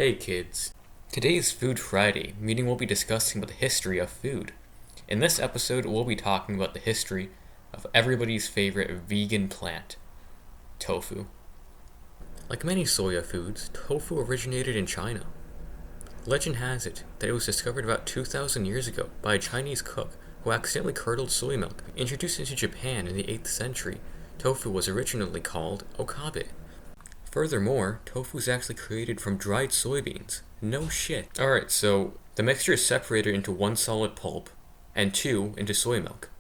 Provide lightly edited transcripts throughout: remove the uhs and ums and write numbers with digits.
Hey kids, today is Food Friday, meaning we'll be discussing about the history of food. In this episode, we'll be talking about the history of everybody's favorite vegan plant, tofu. Like many soya foods, tofu originated in China. Legend has it that it was discovered about 2,000 years ago by a Chinese cook who accidentally curdled soy milk. Introduced into Japan in the 8th century, tofu was originally called okabe. Furthermore, tofu is actually created from dried soybeans. No shit. Alright, so the mixture is separated into one solid pulp and two into soy milk.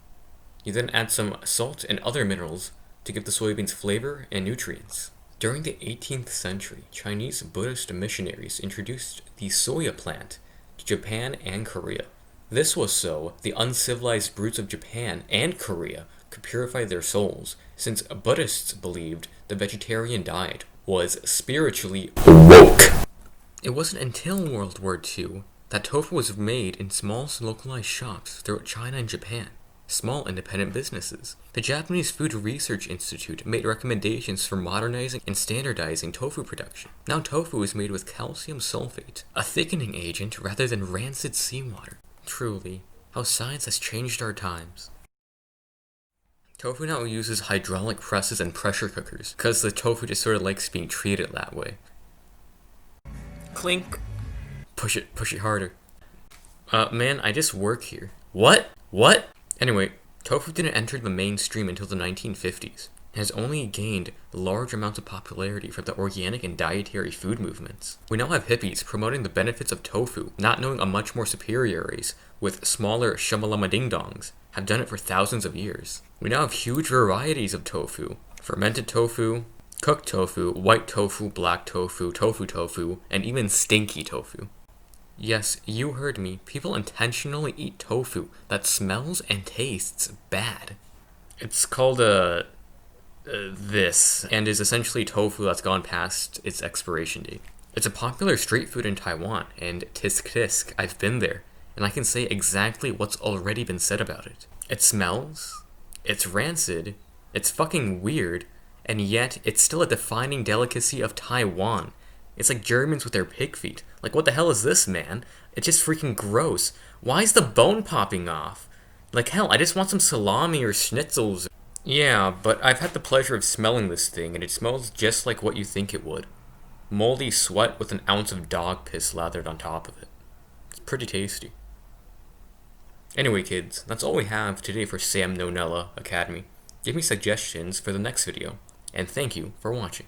You then add some salt and other minerals to give the soybeans flavor and nutrients. During the 18th century, Chinese Buddhist missionaries introduced the soya plant to Japan and Korea. This was so the uncivilized brutes of Japan and Korea could purify their souls, since Buddhists believed the vegetarian diet was spiritually woke. It wasn't until World War II that tofu was made in small localized shops throughout China and Japan, small independent businesses. The Japanese Food Research Institute made recommendations for modernizing and standardizing tofu production. Now tofu is made with calcium sulfate, a thickening agent rather than rancid seawater. Truly, how science has changed our times. Tofu now uses hydraulic presses and pressure cookers, because the tofu just sort of likes being treated that way. Clink! Push it harder. Man, I just work here. What? Anyway, tofu didn't enter the mainstream until the 1950s. It has only gained large amounts of popularity from the organic and dietary food movements. We now have hippies promoting the benefits of tofu, not knowing a much more superior race, with smaller shamalama ding-dongs, have done it for thousands of years. We now have huge varieties of tofu. Fermented tofu, cooked tofu, white tofu, black tofu, tofu, and even stinky tofu. Yes, you heard me. People intentionally eat tofu that smells and tastes bad. It's called this, and is essentially tofu that's gone past its expiration date. It's a popular street food in Taiwan, and tisk tisk, I've been there, and I can say exactly what's already been said about it. It smells, it's rancid, it's fucking weird, and yet it's still a defining delicacy of Taiwan. It's like Germans with their pig feet. Like, what the hell is this, man? It's just freaking gross. Why is the bone popping off? Like, hell, I just want some salami or schnitzels. Yeah, but I've had the pleasure of smelling this thing, and it smells just like what you think it would. Moldy sweat with an ounce of dog piss lathered on top of it. It's pretty tasty. Anyway, kids, that's all we have today for Sam Nonella Academy. Give me suggestions for the next video, and thank you for watching.